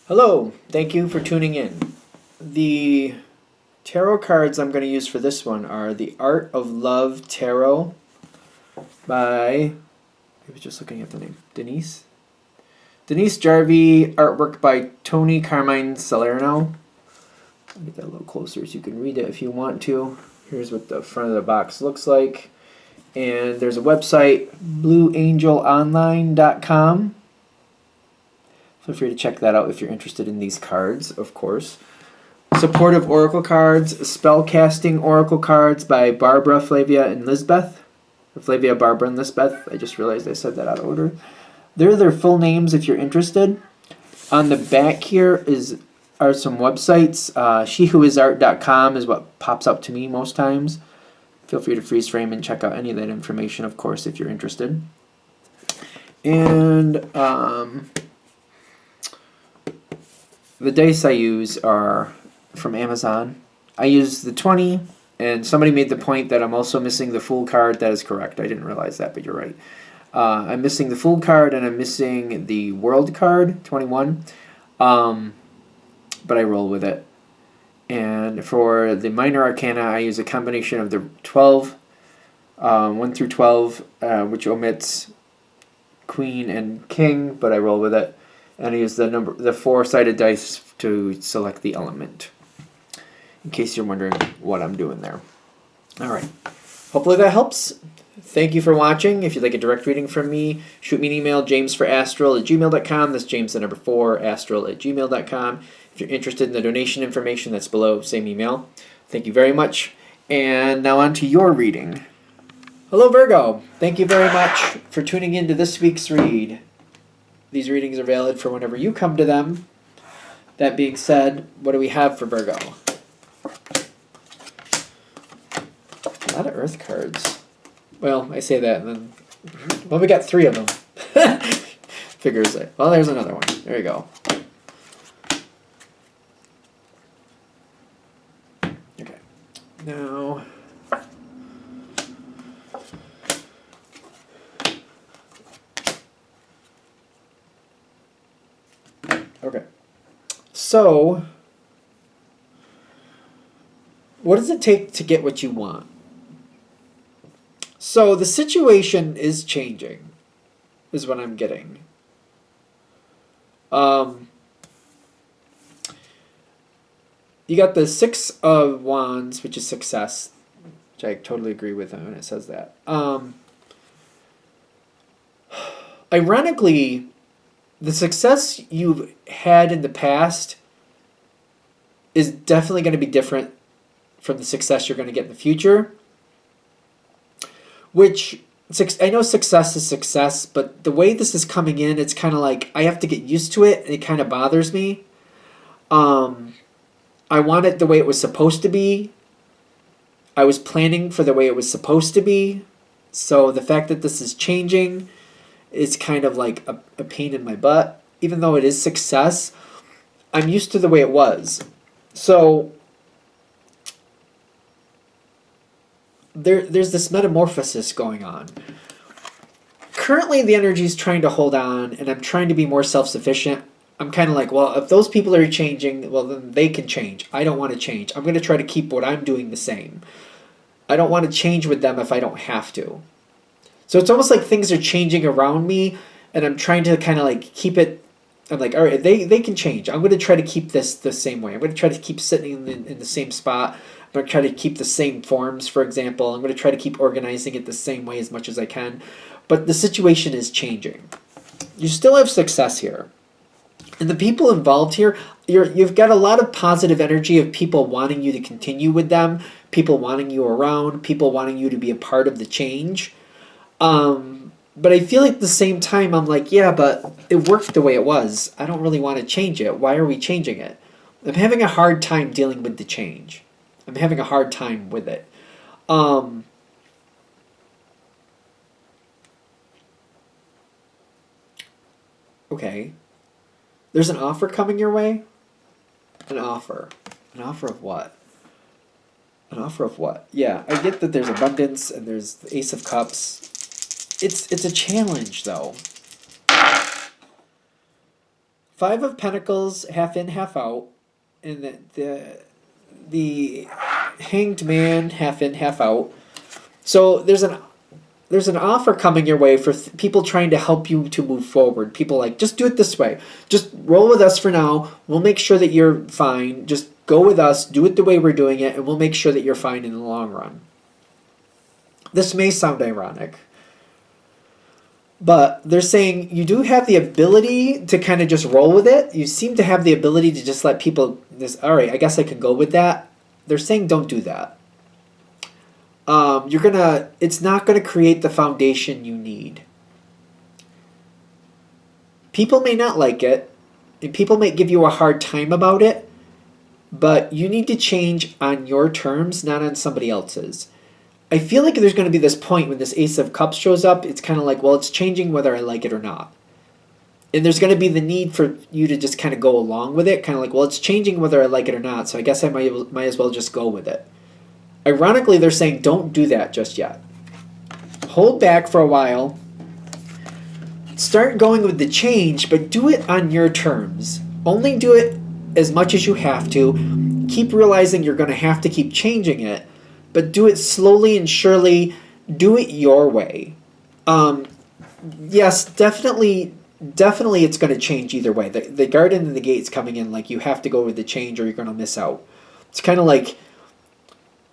Hello, thank you for tuning in. The tarot cards I'm going to use for this one are The Art of Love Tarot by, I was just looking at the name, Denise Jarvie, artwork by Tony Carmine Salerno. I'll get that a little closer so you can read it if you want to. Here's what the front of the box looks like. And there's a website, blueangelonline.com. Feel free to check that out if you're interested in these cards, of course. Supportive Oracle cards, Spellcasting Oracle cards by Barbara, Flavia, and Lisbeth. Flavia, Barbara, and Lisbeth. I just realized I said that out of order. They're their full names if you're interested. On the back here are some websites. Shewhoisart.com is what pops up to me most times. Feel free to freeze frame and check out any of that information, of course, if you're interested. And the dice I use are from Amazon. I use the 20, and somebody made the point that I'm also missing the Fool card. That is correct. I didn't realize that, but you're right. I'm missing the Fool card, and I'm missing the World card, 21. But I roll with it. And for the Minor Arcana, I use a combination of the 12, 1 through 12, which omits Queen and King, but I roll with it. And I use the four-sided dice to select the element, in case you're wondering what I'm doing there. All right. Hopefully that helps. Thank you for watching. If you'd like a direct reading from me, shoot me an email, jamesforastral@gmail.com. That's James, the number 4, astral@gmail.com. If you're interested in the donation information, that's below, same email. Thank you very much. And now on to your reading. Hello, Virgo. Thank you very much for tuning in to this week's read. These readings are valid for whenever you come to them. That being said, what do we have for Virgo? A lot of Earth cards. Well, I say that and then... Well, we got 3 of them. Figures it. Well, there's another one. There you go. Okay. Now... Okay. So, what does it take to get what you want? So, the situation is changing, is what I'm getting. You got the 6 of Wands, which is success, which I totally agree with when it says that. Ironically, the success you've had in the past is definitely going to be different from the success you're going to get in the future. Which, I know success is success, but the way this is coming in, it's kind of like I have to get used to it, and it kind of bothers me. I want it the way it was supposed to be. I was planning for the way it was supposed to be. So the fact that this is changing is kind of like a pain in my butt. Even though it is success, I'm used to the way it was. So there's this metamorphosis going on. Currently, the energy is trying to hold on, and I'm trying to be more self-sufficient. I'm kind of like, well, if those people are changing, well, then they can change. I don't want to change. I'm going to try to keep what I'm doing the same. I don't want to change with them if I don't have to. So it's almost like things are changing around me, and I'm trying to kind of like keep it. I'm like, all right, they can change. I'm going to try to keep this the same way. I'm going to try to keep sitting in the same spot. I'm going to try to keep the same forms, for example. I'm going to try to keep organizing it the same way as much as I can. But the situation is changing. You still have success here. And the people involved here, you've got a lot of positive energy of people wanting you to continue with them, people wanting you around, people wanting you to be a part of the change. But I feel like at the same time, I'm like, yeah, but it worked the way it was. I don't really want to change it. Why are we changing it? I'm having a hard time dealing with the change. I'm having a hard time with it. Okay. There's an offer coming your way? An offer. An offer of what? An offer of what? Yeah, I get that there's abundance and there's the Ace of Cups. It's a challenge, though. Five of Pentacles, half in, half out, and the Hanged Man, half in, half out. So there's an offer coming your way for people trying to help you to move forward. People like, just do it this way. Just roll with us for now. We'll make sure that you're fine. Just go with us. Do it the way we're doing it, and we'll make sure that you're fine in the long run. This may sound ironic, but they're saying you do have the ability to kind of just roll with it. You seem to have the ability to just let people this. All right, I guess I can go with that. They're saying don't do that. It's not gonna create the foundation you need. People may not like it, and people may give you a hard time about it, but you need to change on your terms, not on somebody else's. I feel like there's going to be this point when this Ace of Cups shows up, it's kind of like, well, it's changing whether I like it or not. And there's going to be the need for you to just kind of go along with it, kind of like, well, it's changing whether I like it or not, so I guess I might as well just go with it. Ironically, they're saying don't do that just yet. Hold back for a while. Start going with the change, but do it on your terms. Only do it as much as you have to. Keep realizing you're going to have to keep changing it, but do it slowly and surely. Do it your way. Yes, definitely it's going to change either way. The garden and the gate's coming in like you have to go with the change or you're going to miss out. It's kind of like,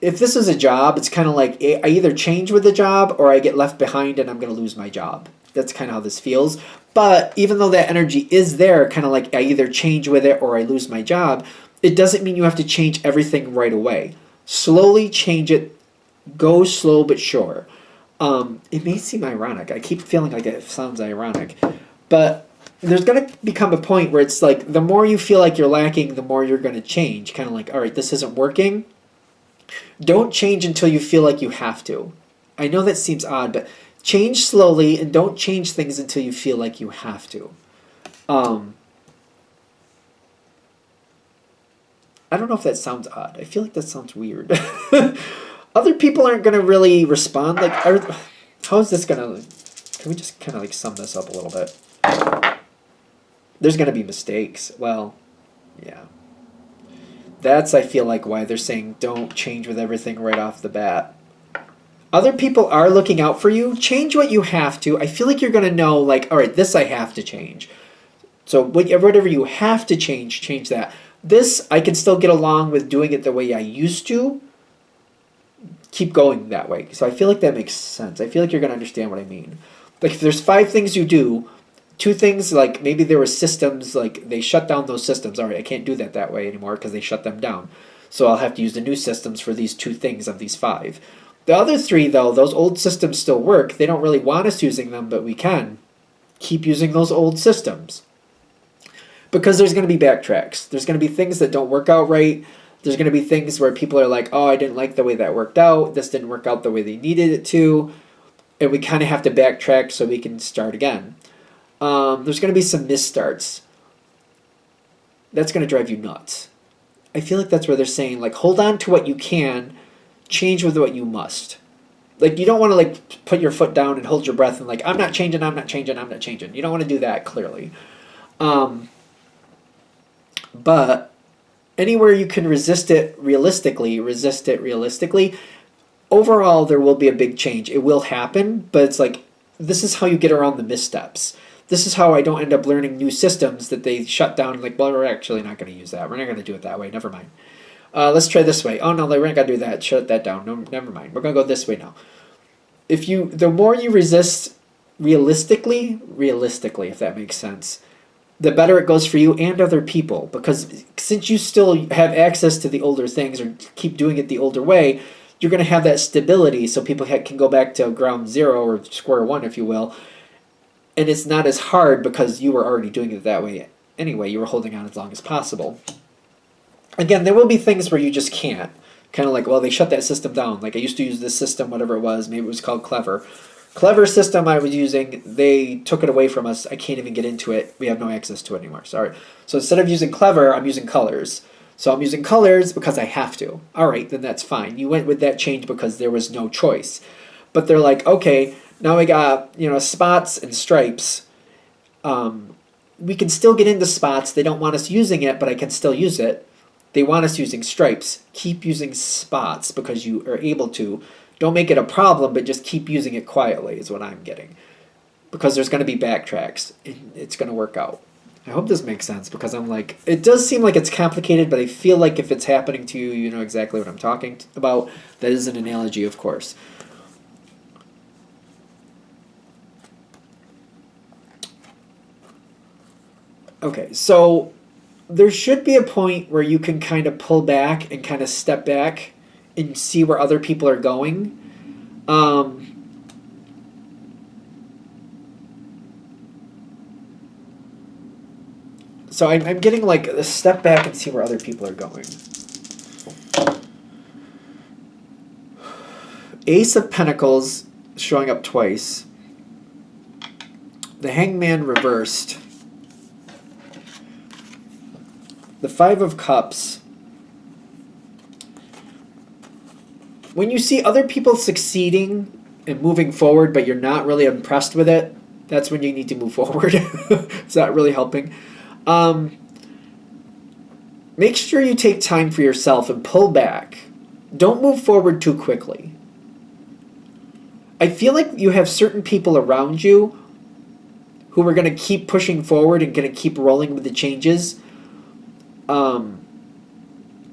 if this is a job, it's kind of like I either change with the job or I get left behind and I'm going to lose my job. That's kind of how this feels. But even though that energy is there, kind of like I either change with it or I lose my job, it doesn't mean you have to change everything right away. Slowly change it. Go slow but sure. It may seem ironic. I keep feeling like it sounds ironic. But there's going to become a point where it's like the more you feel like you're lacking, the more you're going to change. Kind of like, all right, this isn't working. Don't change until you feel like you have to. I know that seems odd, but change slowly and don't change things until you feel like you have to. I don't know if that sounds odd. I feel like that sounds weird. Other people aren't going to really respond. Like, how is this going to... Can we just kind of like sum this up a little bit? There's going to be mistakes. Well, yeah. That's, I feel like, why they're saying don't change with everything right off the bat. Other people are looking out for you. Change what you have to. I feel like you're going to know, like, all right, this I have to change. So whatever you have to change that. This, I can still get along with doing it the way I used to. Keep going that way. So I feel like that makes sense. I feel like you're going to understand what I mean. Like, if there's 5 things you do, 2 things, like, maybe there were systems, like, they shut down those systems. All right, I can't do that way anymore because they shut them down. So I'll have to use the new systems for these 2 things of these 5. The other 3, though, those old systems still work. They don't really want us using them, but we can keep using those old systems. Because there's going to be backtracks. There's going to be things that don't work out right. There's going to be things where people are like, oh, I didn't like the way that worked out. This didn't work out the way they needed it to. And we kind of have to backtrack so we can start again. There's going to be some misstarts. That's going to drive you nuts. I feel like that's where they're saying, like, hold on to what you can, change with what you must. Like, you don't want to, like, put your foot down and hold your breath and, like, I'm not changing. You don't want to do that, clearly. But anywhere you can resist it realistically. Overall, there will be a big change. It will happen, but it's like, this is how you get around the missteps. This is how I don't end up learning new systems that they shut down. Like, well, we're actually not going to use that. We're not going to do it that way. Never mind. Let's try this way. Oh, no, we're not going to do that. Shut that down. No, never mind. We're going to go this way now. The more you resist realistically, if that makes sense, the better it goes for you and other people. Because since you still have access to the older things or keep doing it the older way, you're going to have that stability so people can go back to ground zero or square one, if you will. And it's not as hard because you were already doing it that way anyway. You were holding on as long as possible. Again, there will be things where you just can't. Kind of like, well, they shut that system down. Like, I used to use this system, whatever it was. Maybe it was called Clever. Clever system I was using, they took it away from us. I can't even get into it. We have no access to it anymore. Sorry. So instead of using Clever, I'm using Colors. So I'm using Colors because I have to. All right, then that's fine. You went with that change because there was no choice. But they're like, okay, now we got, spots and stripes. we can still get into spots. They don't want us using it, but I can still use it. They want us using stripes. Keep using spots because you are able to. Don't make it a problem, but just keep using it quietly is what I'm getting. Because there's going to be backtracks. It's going to work out. I hope this makes sense because I'm like, it does seem like it's complicated, but I feel like if it's happening to you, you know exactly what I'm talking about. That is an analogy, of course. Okay, so there should be a point where you can kind of pull back and kind of step back and see where other people are going. So I'm getting like a step back and see where other people are going. Ace of Pentacles showing up twice. The Hangman reversed. The Five of Cups. When you see other people succeeding and moving forward, but you're not really impressed with it, that's when you need to move forward. It's not really helping. Make sure you take time for yourself and pull back. Don't move forward too quickly. I feel like you have certain people around you who are going to keep pushing forward and going to keep rolling with the changes.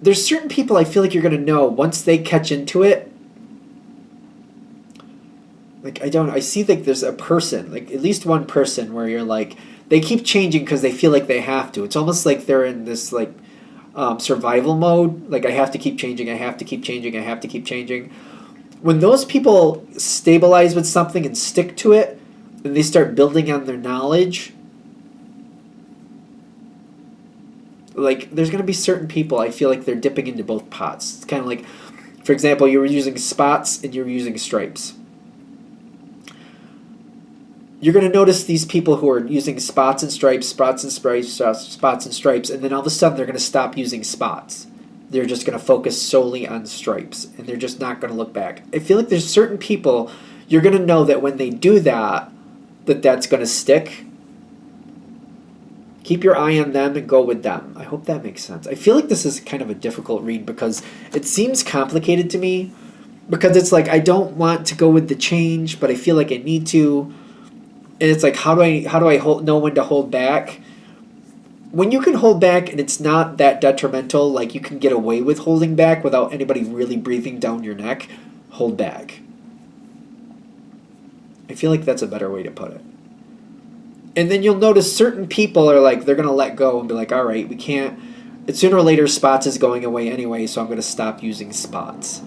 There's certain people I feel like you're going to know once they catch into it. Like, I see like there's a person, like at least one person where you're like, they keep changing because they feel like they have to. It's almost like they're in this like survival mode. Like, I have to keep changing, I have to keep changing, I have to keep changing. When those people stabilize with something and stick to it, and they start building on their knowledge, like, there's going to be certain people, I feel like they're dipping into both pots. It's kind of like, for example, you were using spots and you were using stripes. You're going to notice these people who are using spots and stripes, spots and stripes, spots and stripes, and then all of a sudden they're going to stop using spots. They're just going to focus solely on stripes, and they're just not going to look back. I feel like there's certain people, you're going to know that when they do that, that's going to stick. Keep your eye on them and go with them. I hope that makes sense. I feel like this is kind of a difficult read because it seems complicated to me. Because it's like, I don't want to go with the change, but I feel like I need to. And it's like, how do I know when to hold back? When you can hold back and it's not that detrimental, like you can get away with holding back without anybody really breathing down your neck, hold back. I feel like that's a better way to put it. And then you'll notice certain people are like, they're going to let go and be like, all right, we can't. Sooner or later, spots is going away anyway, so I'm going to stop using spots.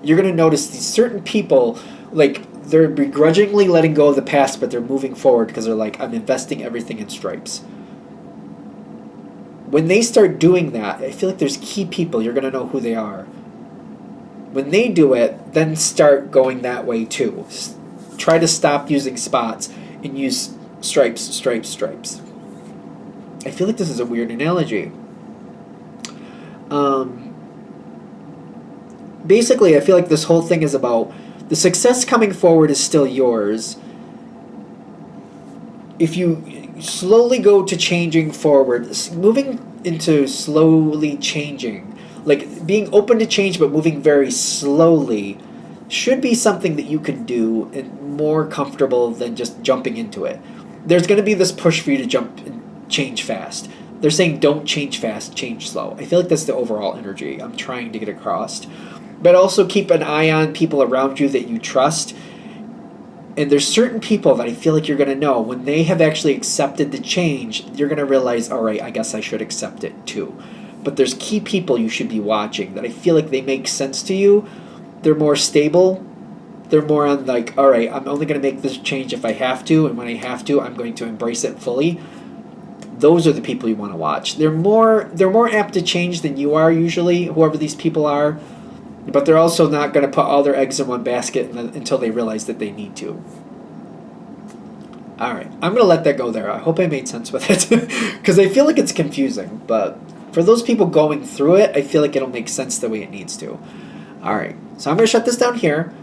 You're going to notice these certain people, like, they're begrudgingly letting go of the past, but they're moving forward because they're like, I'm investing everything in stripes. When they start doing that, I feel like there's key people. You're going to know who they are. When they do it, then start going that way too. Try to stop using spots and use stripes, stripes, stripes. I feel like this is a weird analogy. Basically, I feel like this whole thing is about the success coming forward is still yours. If you slowly go to changing forward, moving into slowly changing, like being open to change but moving very slowly, should be something that you can do and more comfortable than just jumping into it. There's going to be this push for you to jump and change fast. They're saying don't change fast, change slow. I feel like that's the overall energy I'm trying to get across. But also keep an eye on people around you that you trust. And there's certain people that I feel like you're going to know when they have actually accepted the change, you're going to realize, all right, I guess I should accept it too. But there's key people you should be watching that I feel like they make sense to you. They're more stable. They're more on like, all right, I'm only going to make this change if I have to, and when I have to, I'm going to embrace it fully. Those are the people you want to watch. They're more apt to change than you are usually, whoever these people are. But they're also not going to put all their eggs in one basket until they realize that they need to. All right, I'm going to let that go there. I hope I made sense with it because I feel like it's confusing. But for those people going through it, I feel like it'll make sense the way it needs to. All right, so I'm going to shut this down here.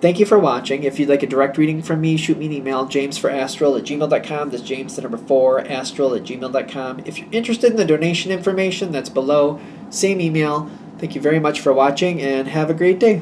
Thank you for watching. If you'd like a direct reading from me, shoot me an email, jamesforastral@gmail.com. That's James, the number 4, astral@gmail.com. If you're interested in the donation information, that's below. Same email. Thank you very much for watching, and have a great day.